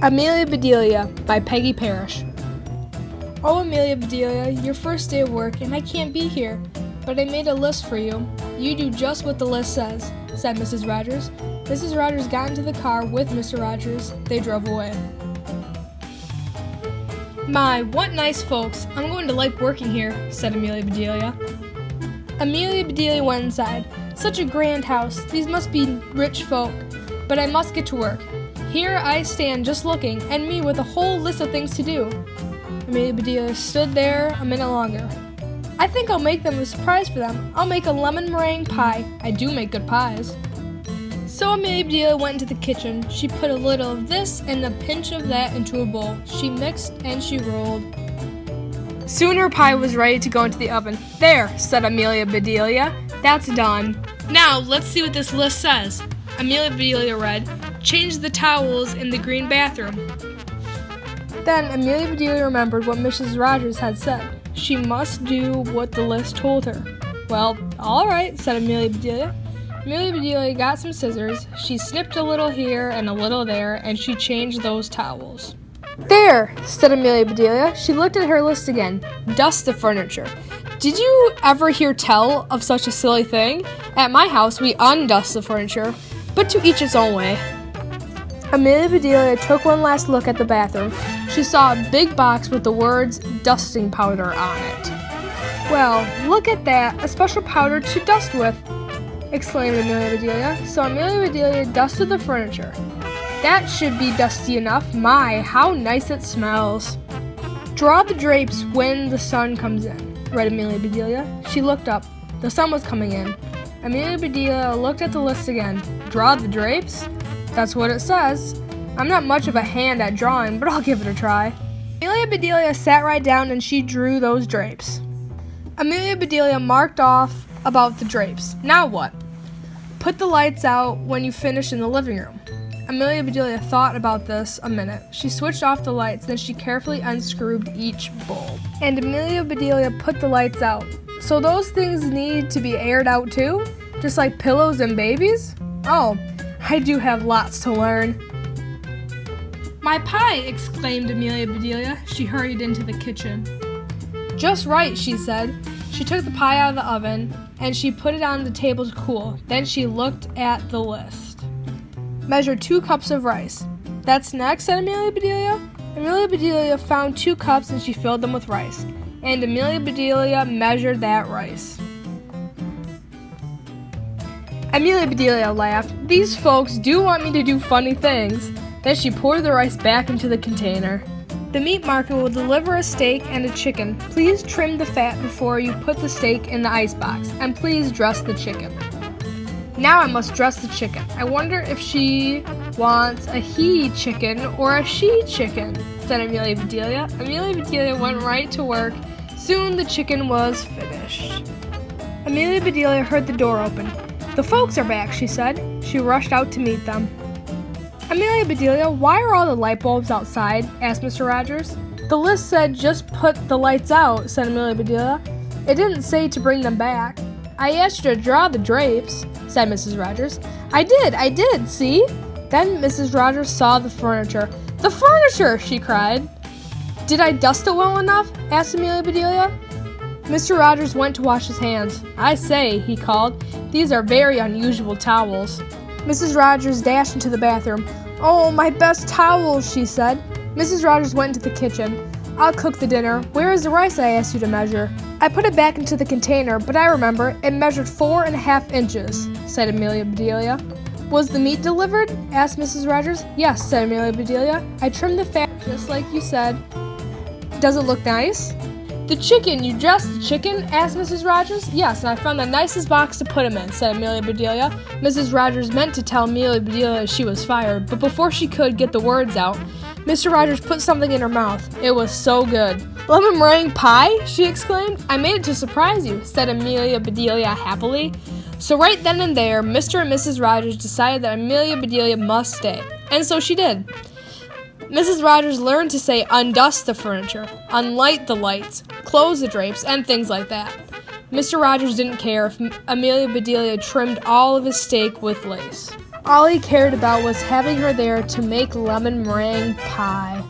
Amelia Bedelia by Peggy Parish. Oh, Amelia Bedelia, your first day of work, and I can't be here. But I made a list for you. You do just what the list says, said Mrs. Rogers. Mrs. Rogers got into the car with Mr. Rogers. They drove away. My, what nice folks. I'm going to like working here, said Amelia Bedelia. Amelia Bedelia went inside. Such a grand house. These must be rich folk. But I must get to work. Here I stand just looking, and me with a whole list of things to do. Amelia Bedelia stood there a minute longer. I think I'll make them a surprise for them. I'll make a lemon meringue pie. I do make good pies. So Amelia Bedelia went into the kitchen. She put a little of this and a pinch of that into a bowl. She mixed and she rolled. Soon her pie was ready to go into the oven. There, said Amelia Bedelia. That's done. Now let's see what this list says. Amelia Bedelia read, change the towels in the green bathroom. Then Amelia Bedelia remembered what Mrs. Rogers had said. She must do what the list told her. Well, all right, said Amelia Bedelia. Amelia Bedelia got some scissors. She snipped a little here and a little there, and she changed those towels. There, said Amelia Bedelia. She looked at her list again. Dust the furniture. Did you ever hear tell of such a silly thing? At my house, we undust the furniture, but to each its own way. Amelia Bedelia took one last look at the bathroom. She saw a big box with the words dusting powder on it. Well, look at that, a special powder to dust with, exclaimed Amelia Bedelia. So Amelia Bedelia dusted the furniture. That should be dusty enough. My, how nice it smells. Draw the drapes when the sun comes in, read Amelia Bedelia. She looked up. The sun was coming in. Amelia Bedelia looked at the list again. Draw the drapes? That's what it says. I'm not much of a hand at drawing, but I'll give it a try. Amelia Bedelia sat right down and she drew those drapes. Amelia Bedelia marked off about the drapes. Now what? Put the lights out when you finish in the living room. Amelia Bedelia thought about this a minute. She switched off the lights, then she carefully unscrewed each bulb. And Amelia Bedelia put the lights out. So those things need to be aired out too? Just like pillows and babies? Oh, I do have lots to learn. My pie, exclaimed Amelia Bedelia. She hurried into the kitchen. Just right, she said. She took the pie out of the oven and she put it on the table to cool. Then she looked at the list. Measure 2 cups of rice. That's next, said Amelia Bedelia. Amelia Bedelia found 2 cups and she filled them with rice. And Amelia Bedelia measured that rice. Amelia Bedelia laughed. These folks do want me to do funny things. Then she poured the rice back into the container. The meat market will deliver a steak and a chicken. Please trim the fat before you put the steak in the icebox, and please dress the chicken. Now I must dress the chicken. I wonder if she wants a he chicken or a she chicken, said Amelia Bedelia. Amelia Bedelia went right to work. Soon the chicken was finished. Amelia Bedelia heard the door open. The folks are back, she said. She rushed out to meet them. Amelia Bedelia, why are all the light bulbs outside? Asked Mr. Rogers. The list said just put the lights out, said Amelia Bedelia. It didn't say to bring them back. I asked you to draw the drapes, said Mrs. Rogers. I did, see? Then Mrs. Rogers saw the furniture. The furniture, she cried. Did I dust it well enough? Asked Amelia Bedelia. Mr. Rogers went to wash his hands. I say, he called, these are very unusual towels. Mrs. Rogers dashed into the bathroom. Oh, my best towels, she said. Mrs. Rogers went into the kitchen. I'll cook the dinner. Where is the rice I asked you to measure? I put it back into the container, but I remember it measured 4.5 inches, said Amelia Bedelia. Was the meat delivered? Asked Mrs. Rogers. Yes, said Amelia Bedelia. I trimmed the fat just like you said. Does it look nice? The chicken, you dressed the chicken? Asked Mrs. Rogers. Yes, and I found the nicest box to put him in, said Amelia Bedelia. Mrs. Rogers meant to tell Amelia Bedelia she was fired, but before she could get the words out, Mr. Rogers put something in her mouth. It was so good. Lemon meringue pie? She exclaimed. I made it to surprise you, said Amelia Bedelia happily. So right then and there, Mr. and Mrs. Rogers decided that Amelia Bedelia must stay, and so she did. Mrs. Rogers learned to say undust the furniture, unlight the lights, close the drapes, and things like that. Mr. Rogers didn't care if Amelia Bedelia trimmed all of his steak with lace. All he cared about was having her there to make lemon meringue pie.